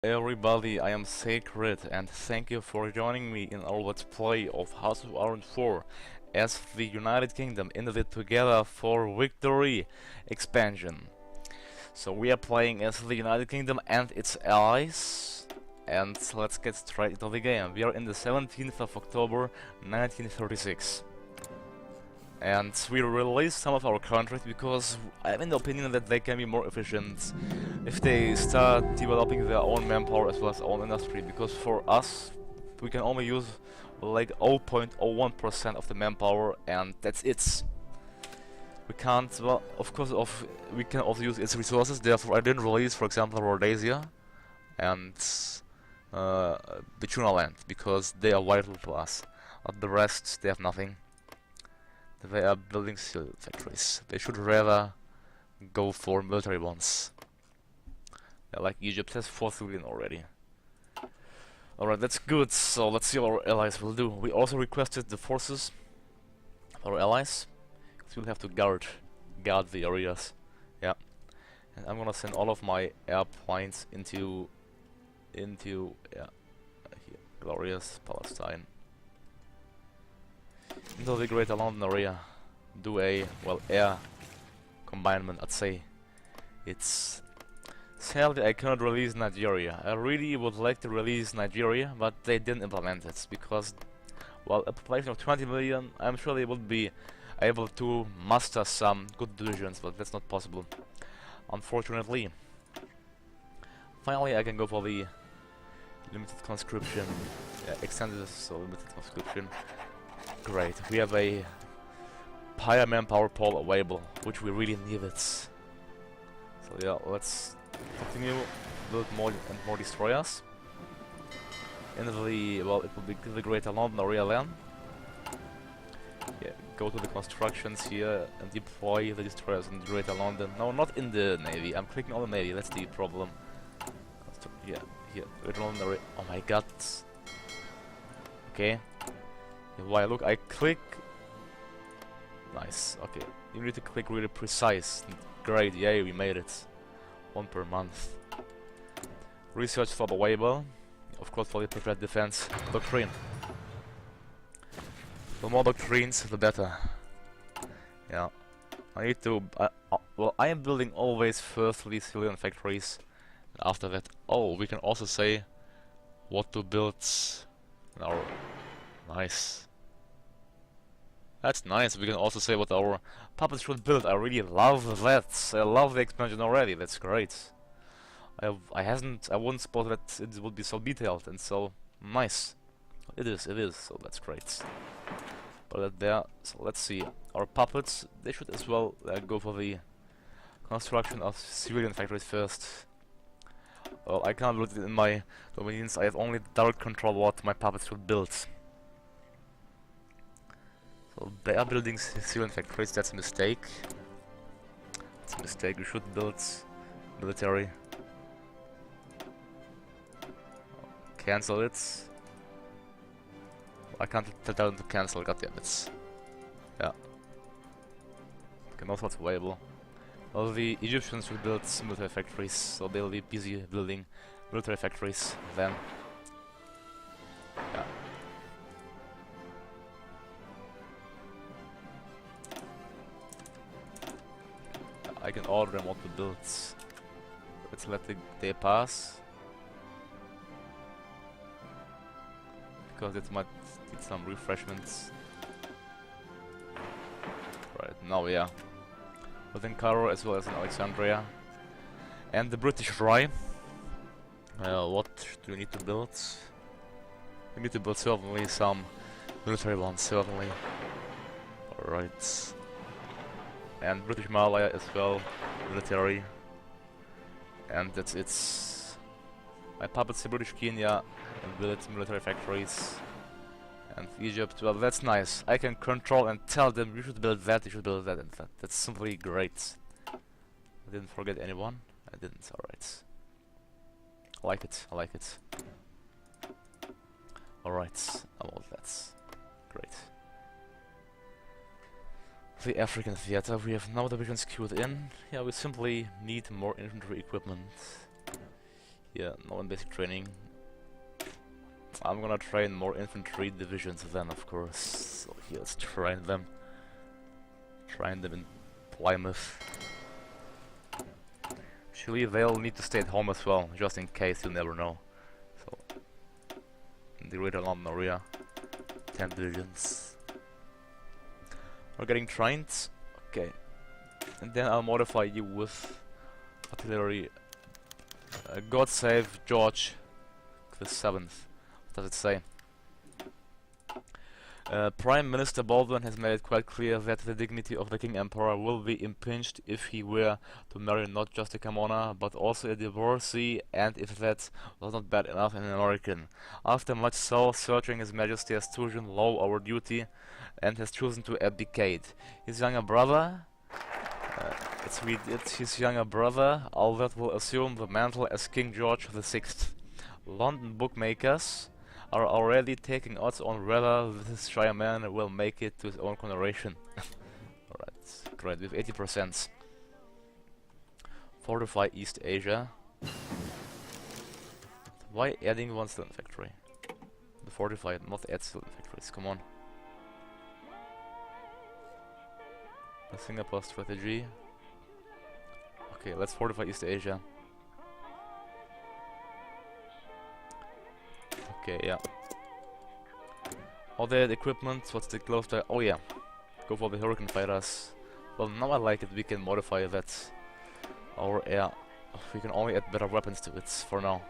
Everybody, I am Sacred and thank you for joining me in our let's play of House of Iron 4 as the United Kingdom ended it together for victory expansion. So we are playing as the United Kingdom and its allies, and let's get straight into the game. We are in the 17th of October 1936. And we released some of our countries because I have an opinion that they can be more efficient if they start developing their own manpower as well as own industry, because for us we can only use like 0.01% of the manpower and that's it. We can't, well, of course we can also use its resources, therefore I didn't release, for example, Rhodesia and the Tuna Land, because they are vital to us. But the rest, they have nothing. They are building steel factories. They should rather go for military ones. Yeah, like Egypt has 4 civilian already. Alright, that's good. So let's see what our allies will do. We also requested the forces of our allies, because we'll have to guard the areas. Yeah. And I'm gonna send all of my airplanes into yeah, here, glorious Palestine. Into the Greater London area. Do a, well, air combination, I'd say. It's sadly I cannot release Nigeria. I really would like to release Nigeria, but they didn't implement it because, well, a population of 20 million, I'm sure they would be able to muster some good divisions, but that's not possible, unfortunately. Finally, I can go for the limited conscription, extended, so limited conscription. Great, we have a higher manpower pool available, which we really need it. So yeah, let's continue, build more and more destroyers. In the, well, it will be the Greater London area then. Yeah, go to the constructions here and deploy the destroyers in Greater London. No, not in the Navy, I'm clicking on the Navy, that's the problem. Yeah, here, Greater London area. Oh my god. Okay. Why, look, I click. Nice, okay. You need to click really precise. Great, yay, we made it. 1 per month. Research for the label. Of course, for the prepared defense doctrine. The more doctrines, the better. Yeah. I need to. Well, I am building always firstly civilian factories. After that, oh, we can also say what to build. Now, nice. That's nice. We can also say what our puppets should build. I really love that. I love the expansion already. That's great. I wouldn't spot that it would be so detailed and so nice. It is. So that's great. But there. So let's see. Our puppets, they should as well go for the construction of civilian factories first. Well, I can't build it in my dominions. I have only direct control what my puppets should build. So they are building civilian factories, that's a mistake. That's a mistake, we should build military. Cancel it. I can't tell them to cancel, goddammit. Yeah. Okay, not what's available. Well, the Egyptians should build military factories, so they'll be busy building military factories then. Yeah. I can order them what to build. Let's let the day pass. Because it might need some refreshments. Right, now yeah. Within Cairo as well as in Alexandria. And the British Rye. What do we need to build? We need to build certainly some military ones, certainly. Alright. And British Malaya as well, military. And that's it. My puppets in British Kenya and build military factories. And Egypt, well, that's nice. I can control and tell them you should build that, you should build that, and that. That's simply great. I didn't forget anyone. I didn't, alright. I like it. Alright, well, that's great. The African theater, we have no divisions queued in. Yeah, we simply need more infantry equipment. Yeah, no in basic training. I'm gonna train more infantry divisions then, of course. So here, let's train them. Train them in Plymouth. Actually, they'll need to stay at home as well, just in case, you never know. So, in the Greater London area, 10 divisions. We're getting trained. Okay. And then I'll modify you with artillery. God save George the 7th. What does it say? Prime Minister Baldwin has made it quite clear that the dignity of the King Emperor will be impinged if he were to marry not just a commoner, but also a divorcee, and if that was not bad enough, an American. After much soul-searching, His Majesty has chosen low our duty and has chosen to abdicate. His younger brother, his younger brother, Albert, will assume the mantle as King George VI. London bookmakers are already taking odds on whether this Shire man will make it to his own coronation. Alright, great, we have 80%. Fortify East Asia. Why adding one still in factory? The fortify, not add still in factories, come on. The Singapore strategy. Okay, let's fortify East Asia. Okay, yeah. All the equipment, what's the close to? Oh yeah, go for the Hurricane fighters. Well, now I like it, we can modify that. Our air, we can only add better weapons to it for now.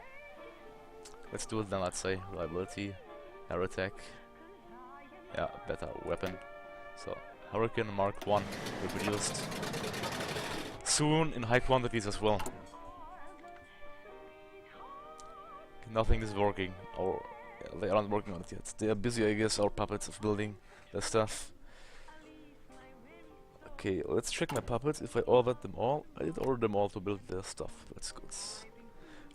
Let's do it then, let's say. Reliability, air attack. Yeah, better weapon. So, Hurricane Mark 1 will be produced soon in high quantities as well. Nothing is working, or they aren't working on it yet. They are busy, I guess, our puppets of building their stuff. Okay, let's check my puppets. If I ordered them all, I did order them all to build their stuff. That's good.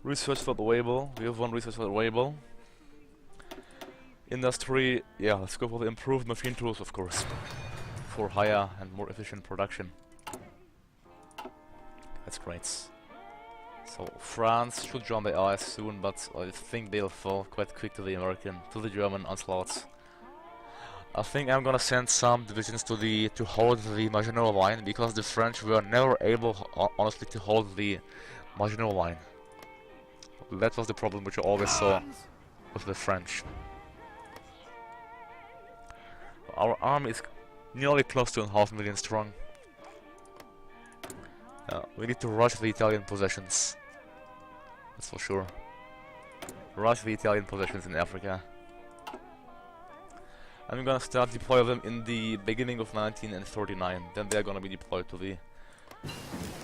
Research for the Weibull. We have one research for the Weibull. Industry, yeah, let's go for the improved machine tools, of course, for higher and more efficient production. That's great. So France should join the Allies soon, but I think they'll fall quite quick to the American, to the German onslaughts. I think I'm gonna send some divisions to hold the Maginot Line, because the French were never able, honestly, to hold the Maginot Line. That was the problem which I always saw with the French. Our army is nearly close to 500,000 strong. We need to rush the Italian possessions. That's for sure. Rush the Italian possessions in Africa. I'm gonna start deploy them in the beginning of 1939. Then they're gonna be deployed to the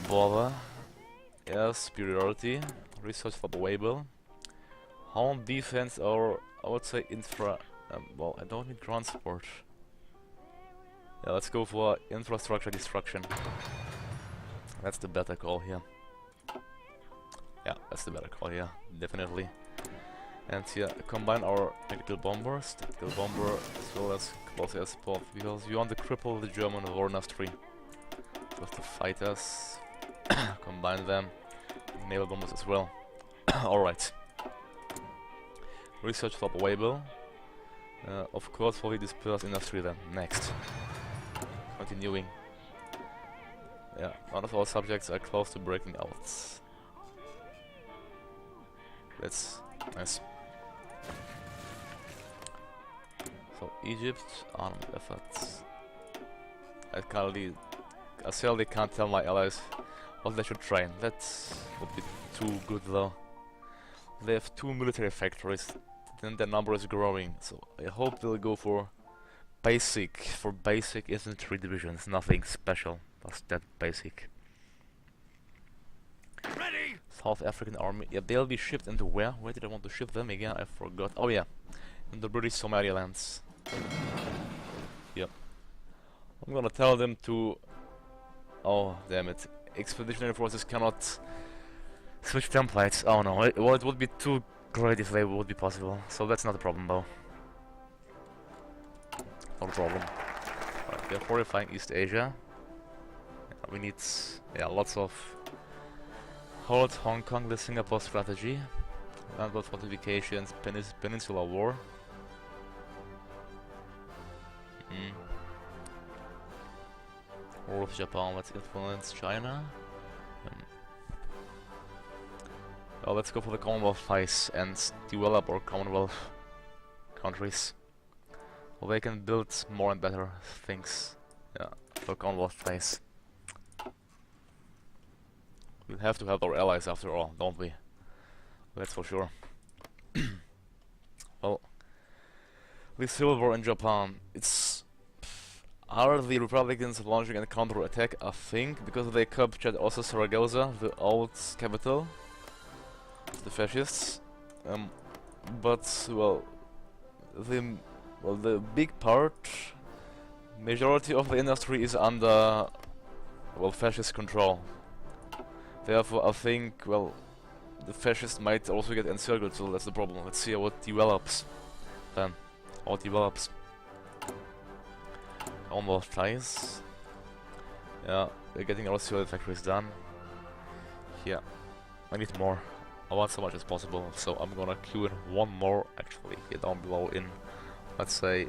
border. Air superiority. Research for the Weibull. Home defense, or I would say infra. Well, I don't need ground support. Yeah, let's go for infrastructure destruction. That's the better call here. Yeah, that's the better call here, definitely. And here, combine our tactical bombers, tactical bomber, as well as close air support, because we want to cripple the German war industry. With the fighters, combine them, naval bombers as well. Alright. Research for the Weibull. Of course, for the dispersed industry then, next. Continuing. Yeah, none of our subjects are close to breaking out. That's nice. So Egypt, armed efforts. I certainly can't tell my allies what they should train. That would be too good though. They have 2 military factories, then their number is growing, so I hope they'll go for basic infantry divisions, nothing special. That's that basic. Ready. South African army. Yeah, they'll be shipped into where? Where did I want to ship them again? I forgot. Oh yeah, in the British Somalilands. Yep. I'm gonna tell them to... Oh, damn it. Expeditionary forces cannot switch templates. Oh no, well, it would be too great if they would be possible. So that's not a problem though. Not a problem. Right, we are fortifying East Asia. We need, yeah, lots of Hold Hong Kong, the Singapore strategy. Landward fortifications, Peninsular War. War with Japan, let's influence China. Well, let's go for the Commonwealth ties and develop our Commonwealth countries. Well, they can build more and better things. Yeah, for Commonwealth ties. We have to help our allies after all, don't we? That's for sure. Well, the civil war in Japan, are the Republicans launching a counter-attack? I think, because they captured also Saragossa, the old capital of the fascists. But, well, the big part, majority of the industry is under, well, fascist control. Therefore, I think, well, the fascists might also get encircled, so that's the problem. Let's see how it develops then. How it develops. Commonwealth ties. Yeah, we're getting our civil factories done. Yeah, I need more. I want so much as possible, so I'm gonna queue in one more actually here down below in, let's say,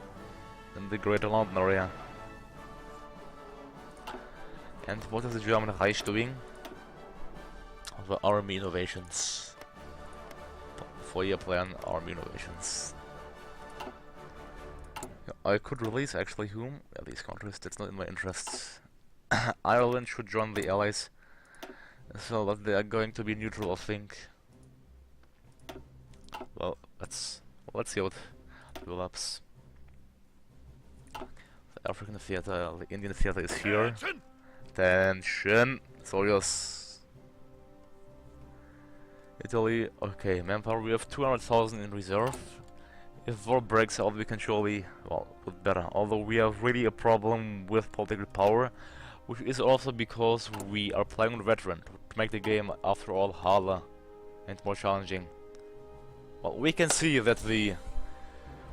in the Greater London area. And what is the German Reich doing? The army innovations. 4-year plan, army innovations. I could release actually whom? Yeah, these countries, that's not in my interests. Ireland should join the Allies, so that they are going to be neutral, I think. Well, let's see what develops. The African theater, the Indian theater is here. Attention! Soldiers! Italy, okay, manpower, we have 200,000 in reserve. If war breaks out, we can surely, well, put better. Although we have really a problem with political power, which is also because we are playing on veteran, to make the game, after all, harder and more challenging. Well, we can see that the,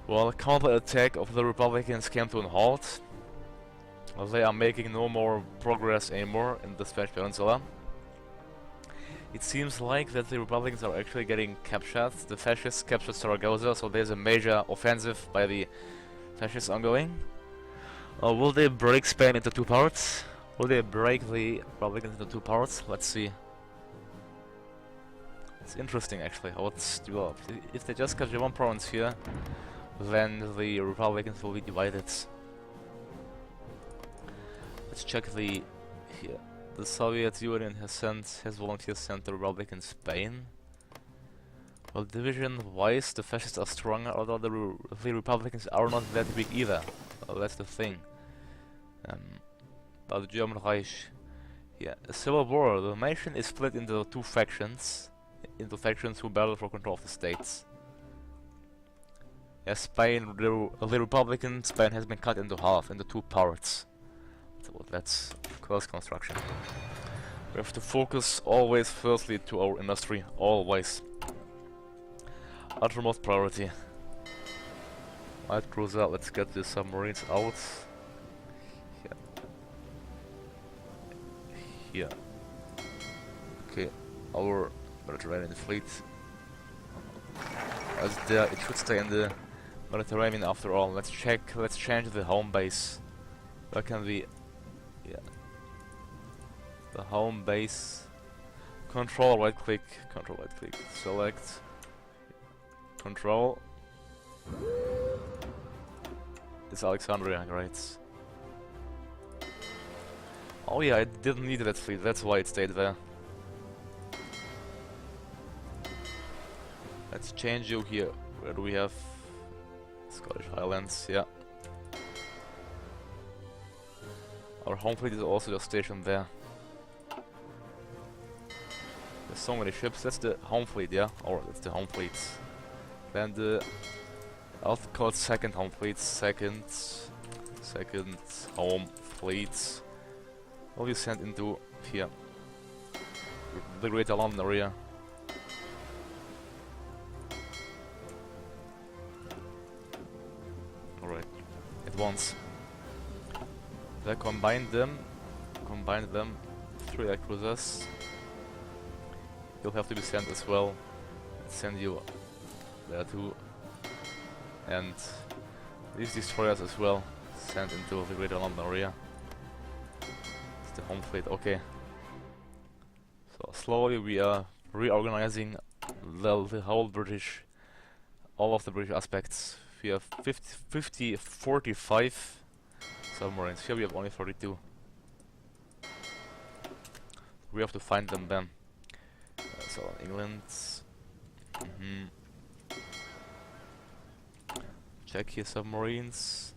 well, counter-attack of the Republicans came to a halt. Well, they are making no more progress anymore in the Spanish Peninsula. It seems like that the Republicans are actually getting captured. The fascists captured Saragossa, so there's a major offensive by the fascists ongoing. Will they break Spain into two parts? Will they break the Republicans into two parts? Let's see. It's interesting actually how it's developed. If they just capture one province here, then the Republicans will be divided. Let's check the here. The Soviet Union has volunteers sent the Republic in Spain. Well, division-wise, the fascists are stronger, although the Republicans are not that big either. Well, that's the thing. But the German Reich, yeah, a civil war. The nation is split into two factions, who battle for control of the states. Yeah, Spain, the Republican Spain has been cut into half, into two parts. So that's close construction. We have to focus always firstly to our industry, always. Uttermost priority. Light cruiser, let's get the submarines out. Here. Okay, our Mediterranean fleet. As there, it should stay in the Mediterranean after all. Let's change the home base. Where can we... Yeah. The home base. Control right click, select. Control. It's Alexandria, great. Oh yeah, I didn't need that fleet, that's why it stayed there. Let's change you here. Where do we have? Scottish Highlands, yeah. Our home fleet is also just stationed there. There's so many ships. That's the home fleet, yeah? Or that's the home fleet. Then the... I'll call it second home fleet. Second home fleet. Will be sent into here. The Greater London area. Alright. At once. They combined them. 3 air cruisers. You'll have to be sent as well. Let's send you there too. And these destroyers as well, sent into the Greater London area. It's the home fleet, okay. So slowly we are reorganizing the whole British, all of the British aspects. We have 45 submarines. Here we have only 32. We have to find them then. So England. Czechia submarines.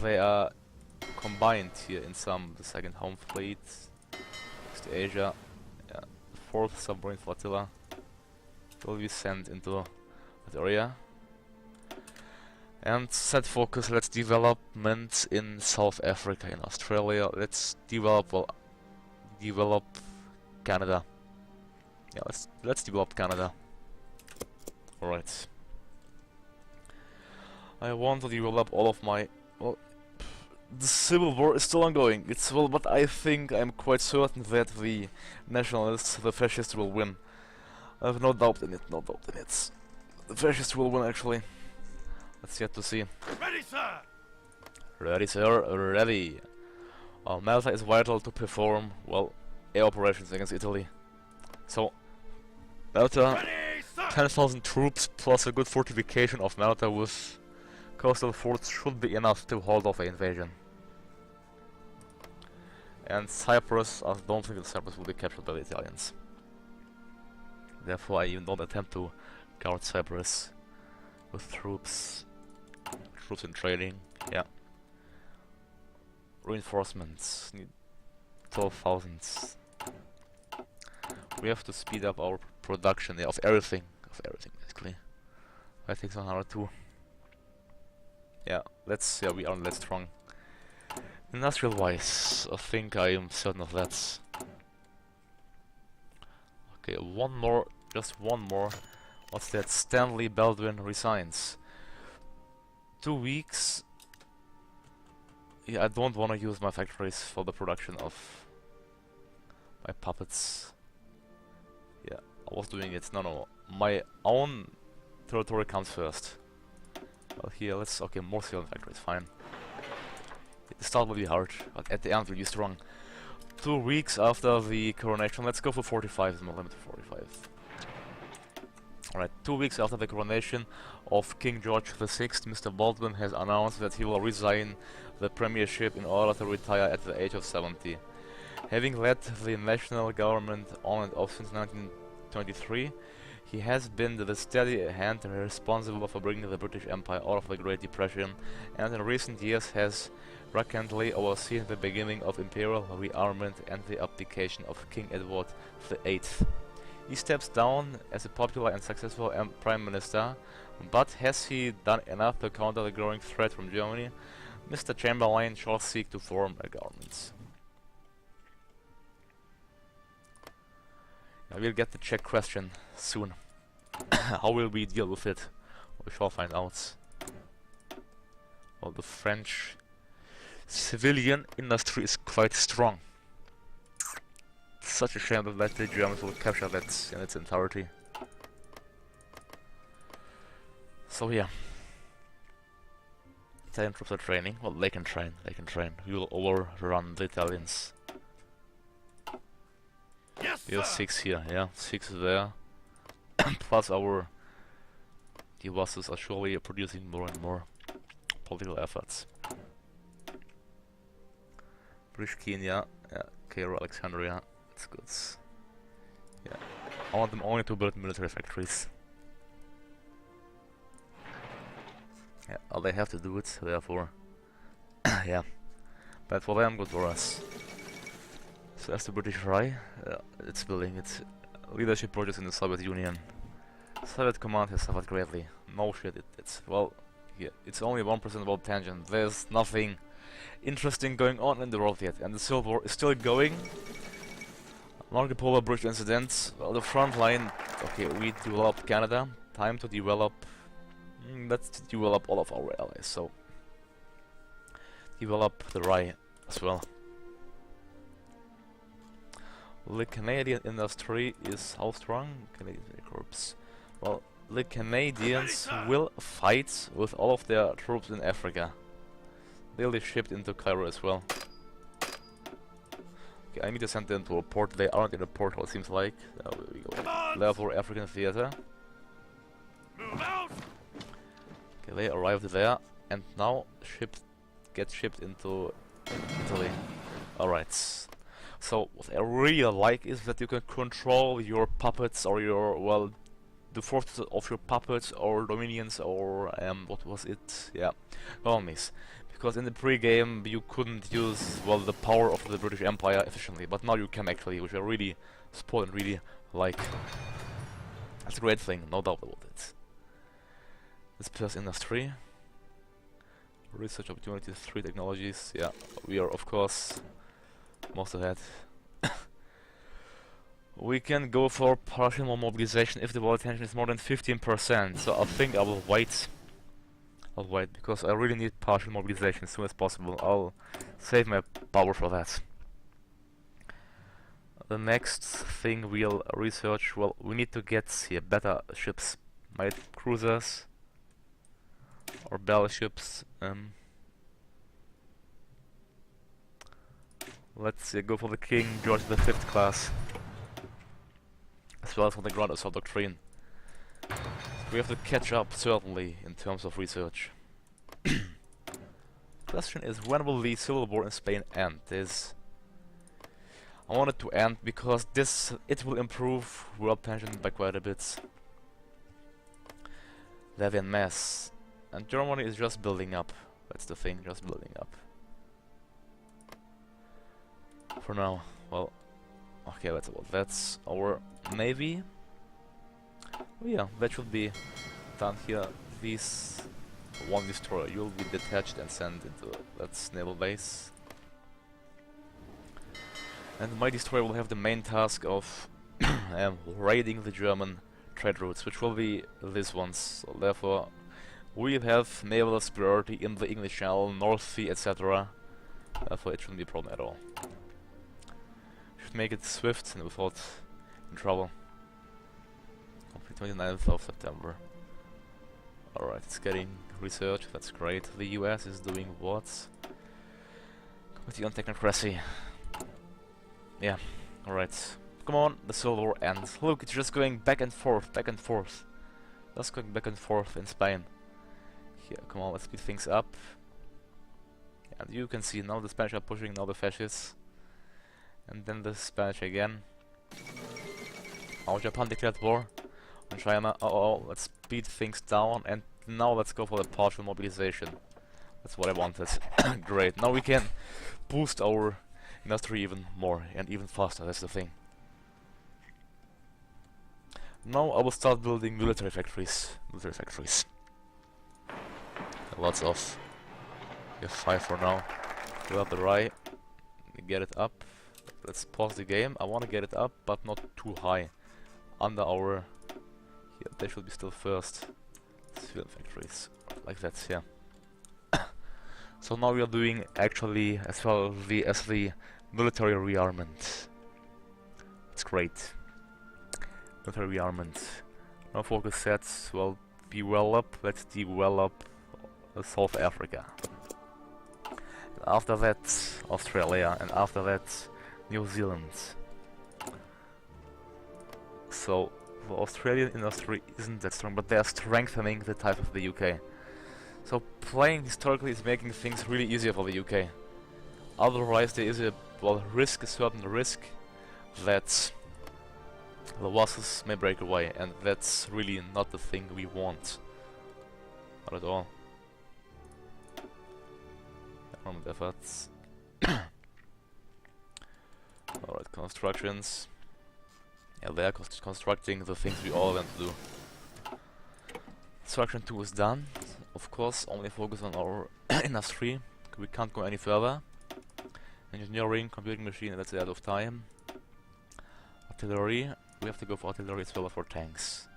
They are combined here in the second home fleet. East Asia. Yeah, the 4th submarine flotilla will be sent into that area. And set focus, let's development in South Africa, in Australia. Let's develop, well, develop Canada. Yeah, let's develop Canada. Alright. I want to develop all of my, well, the civil war is still ongoing. It's, well, but I think I'm quite certain that the nationalists, the fascists will win. I have no doubt in it, no doubt in it. The fascists will win actually. That's yet to see. Ready, sir! Ready, sir, ready. Malta is vital to perform, well, air operations against Italy. So, Malta, 10,000 troops plus a good fortification of Malta with coastal forts should be enough to hold off an invasion. And Cyprus, I don't think that Cyprus will be captured by the Italians. Therefore I even don't attempt to guard Cyprus with troops in training, yeah. Reinforcements, need 12,000. We have to speed up our production, yeah, of everything basically. That takes 102. Yeah, we aren't that strong. Industrial wise, I think I am certain of that. Okay, one more, just one more. What's that? Stanley Baldwin resigns. 2 weeks. Yeah, I don't want to use my factories for the production of my puppets. Yeah, I was doing it. No. My own territory comes first. Well, here, okay, more steel factories, fine. The start will be hard, but at the end will be strong. 2 weeks after the coronation, let's go for 45, is my limit to 45. Alright, 2 weeks after the coronation of King George VI, Mr. Baldwin has announced that he will resign the premiership in order to retire at the age of 70. Having led the national government on and off since 1923, he has been the steady hand responsible for bringing the British Empire out of the Great Depression, and in recent years has recently overseen the beginning of imperial rearmament and the abdication of King Edward VIII. He steps down as a popular and successful Prime Minister, but has he done enough to counter the growing threat from Germany? Mr. Chamberlain shall seek to form a government. I will get the Czech question soon. How will we deal with it? We shall find out. Well, the French civilian industry is quite strong. It's such a shame that the Germans will capture that in its entirety. So yeah. Italian troops are training. Well, they can train. We will overrun the Italians. Yes, We have 6 here, yeah, 6 there. Plus our devices are surely producing more and more political efforts. British Kenya, yeah, Cairo, Alexandria, it's good. Yeah, I want them only to build military factories. Yeah, well, they have to do it, therefore. Yeah, but for them, good for us. So as the British Raj, it's building its leadership projects in the Soviet Union. Soviet command has suffered greatly. No shit, it's well, yeah, it's only 1% about tangent. There's nothing interesting going on in the world yet, and the Civil War is still going. Marco Polo Bridge incident, well, the front line. Okay, we developed Canada. Time to develop. Let's develop all of our allies. So develop the Raj as well. The Canadian industry is how strong? Canadian corps. Well, the Canadians will fight with all of their troops in Africa. They'll be shipped into Cairo as well. Okay, I need to send them to a port. They aren't in a port, it seems like. There we go. Level African theater. Okay, they arrived there, and now get shipped into Italy. Alright. So what I really like is that you can control your puppets or your, well, the forces of your puppets or dominions or what was it? Yeah, colonies. Because in the pre-game you couldn't use, well, the power of the British Empire efficiently, but now you can actually, which I really support and really like. That's a great thing, no doubt about it. This plus industry. Research opportunities, 3 technologies. Yeah, we are of course most ahead. We can go for partial mobilization if the world tension is more than 15%. So I think I will wait. I'll wait because I really need partial mobilization as soon as possible. I'll save my power for that. The next thing we'll research, well, we need to get here better ships, might cruisers or battleships. Let's go for the King George V class, as well as for the Grand Assault Doctrine. We have to catch up, certainly, in terms of research. Question is, when will the civil war in Spain end? I want it to end because it will improve world tension by quite a bit. Levy en masse. And Germany is just building up. That's the thing, just building up. For now, well, okay, that's our navy. Oh yeah, that should be done here. These one destroyer, you'll be detached and sent into that's naval base. And my destroyer will have the main task of raiding the German trade routes, which will be these ones. So therefore, we'll have naval superiority in the English Channel, North Sea, etc. Therefore, it shouldn't be a problem at all. Should make it swift and without trouble. Complete 29th of September. Alright, it's getting research, that's great. The US is doing what? Committee on Technocracy. Yeah, alright. Come on, the Civil War ends. Look, it's just going back and forth, back and forth. Just going back and forth in Spain. Here, come on, let's speed things up. And you can see now the Spanish are pushing, now the fascists. And then the Spanish again. Now Japan declared war on China. Oh, let's speed things down, and now let's go for the partial mobilization. That's what I wanted. Great, now we can boost our industry even more and even faster, that's the thing. Now I will start building military factories. Lots of. We have 5 for now. We have the Rai. Get it up. Let's pause the game. I want to get it up, but not too high. Under our... Here, they should be still first. Civilian factories. Like that, yeah. So now we are doing actually as well as the military rearmament. It's great. Military rearmament. Now focus sets, well, develop. Let's develop South Africa. And after that, Australia, and after that, New Zealand. So the Australian industry isn't that strong, but they are strengthening the type of the UK. So playing historically is making things really easier for the UK. Otherwise there is a certain risk that the losses may break away, and that's really not the thing we want. Not at all. Armament efforts. Alright, constructions. Yeah, they are constructing the things we all want to do. Construction 2 is done. Of course, only focus on our industry. We can't go any further. Engineering, computing machine, that's out of time. Artillery, we have to go for artillery as well as for tanks.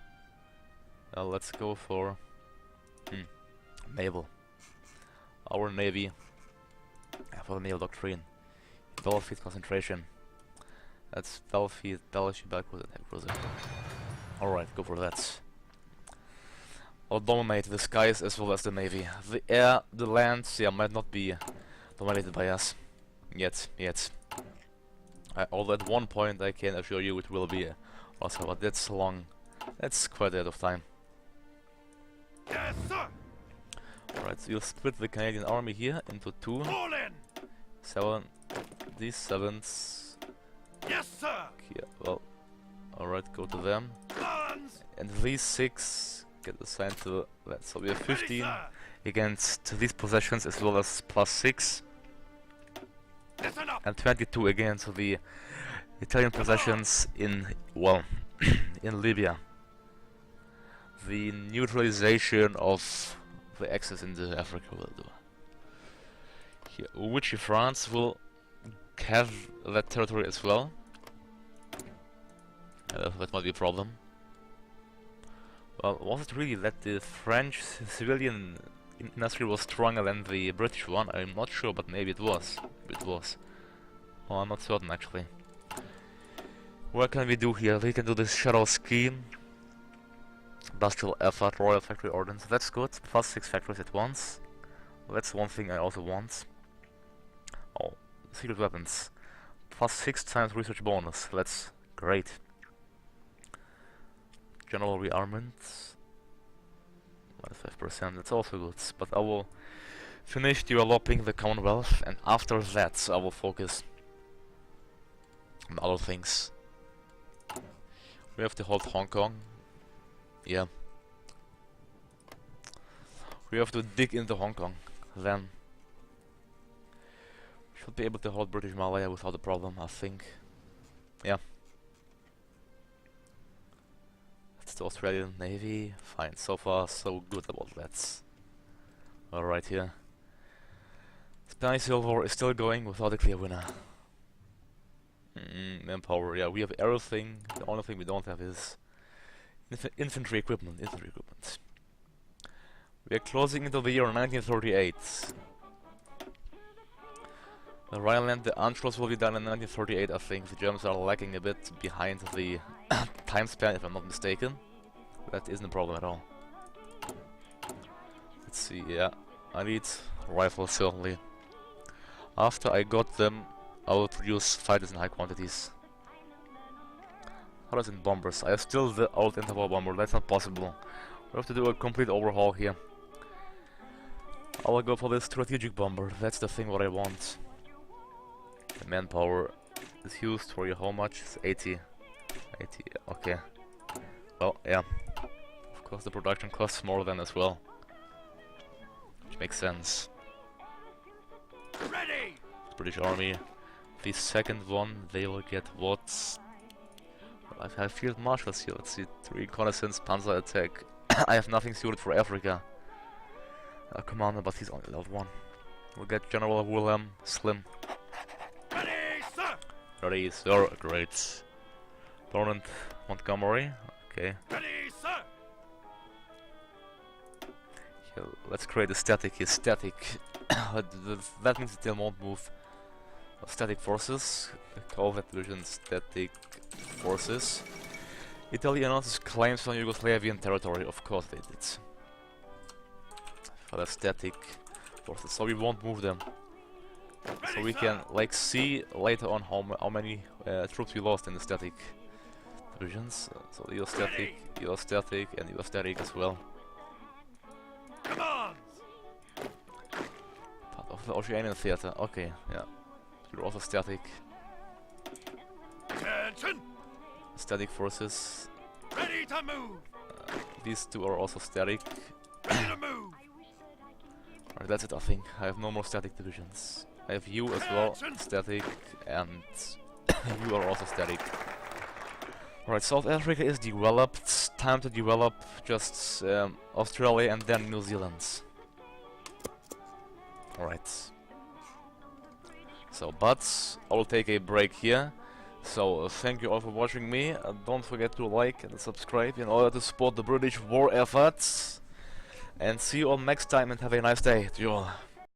Let's go for naval. Our navy for the naval doctrine. Battlefield concentration. That's Belfie, Belgium, backward, and heavy cruiser. Alright, go for that. I'll dominate the skies as well as the navy. The air, the land, yeah, might not be dominated by us. Yet. Although at one point I can assure you it will be also, but that's long. That's quite a bit of time. Yes, sir. Alright, so you'll split the Canadian army here into 2. 7. These 7s. Yes, sir. Here, well, alright, go to them. Guns. And these 6 get assigned to that. So we have 15 Ready, against these possessions as well as +6. listen up. And 22 against the Italian possessions in, well, in Libya. The neutralization of the access into Africa will do. Here, which France will have that territory as well. That might be a problem. Well, was it really that the French civilian industry was stronger than the British one? I'm not sure, but maybe it was. Maybe it was. Well, I'm not certain actually. What can we do here? We can do this shadow scheme. Industrial effort, royal factory ordnance. That's good. +6 factories at once. Well, that's one thing I also want. Oh, secret weapons. +6 times research bonus. That's great. General rearmament. -5%. That's also good. But I will finish developing the Commonwealth, and after that I will focus on other things. We have to hold Hong Kong. Yeah. We have to dig into Hong Kong. Then we should be able to hold British Malaya without a problem, I think. Yeah. That's the Australian Navy. Fine, so far so good about that. Alright, here. Spanish Civil War is still going without a clear winner. Manpower, yeah, we have everything. The only thing we don't have is infantry equipment. We are closing into the year 1938. The Rhineland, the Anschluss will be done in 1938, I think. The Germans are lagging a bit behind the time span, if I'm not mistaken. That isn't a problem at all. Let's see, yeah. I need rifles, certainly. After I got them, I will produce fighters in high quantities. How in bombers? I have still the old interval bomber, that's not possible. We have to do a complete overhaul here. I will go for the strategic bomber, that's the thing what I want. The manpower is used for you, how much? It's 80. 80, okay. Well, yeah. Of course the production costs more then as well. Which makes sense. Ready. British Army. The second one, they will get what? Well, I have field marshals here, let's see. 3 reconnaissance, panzer attack. I have nothing suited for Africa. Commander, but he's only level 1. We'll get General Wilhelm Slim. Ready, sir. Ready, sir. Great. Dornant Montgomery. Okay. Ready, sir. Here, let's create a static here. Static. That means they won't move. Static forces. Call that division static forces. Italy announces claims on Yugoslavian territory. Of course they did. For the static forces, so we won't move them. So we can like see later on how many troops we lost in the static divisions. So you're static, and you're static as well. Commands. Part of the Oceanian theater. Okay, yeah. You're also static. Attention. Static forces. Ready to move. These two are also static. Ready to move. Alright, that's it I think. I have no more static divisions. I have you as well, static, and you are also static. Alright, South Africa is developed. Time to develop just Australia and then New Zealand. Alright. So, but I will take a break here. So, thank you all for watching me. Don't forget to like and subscribe in order to support the British war efforts. And see you all next time and have a nice day. To you all.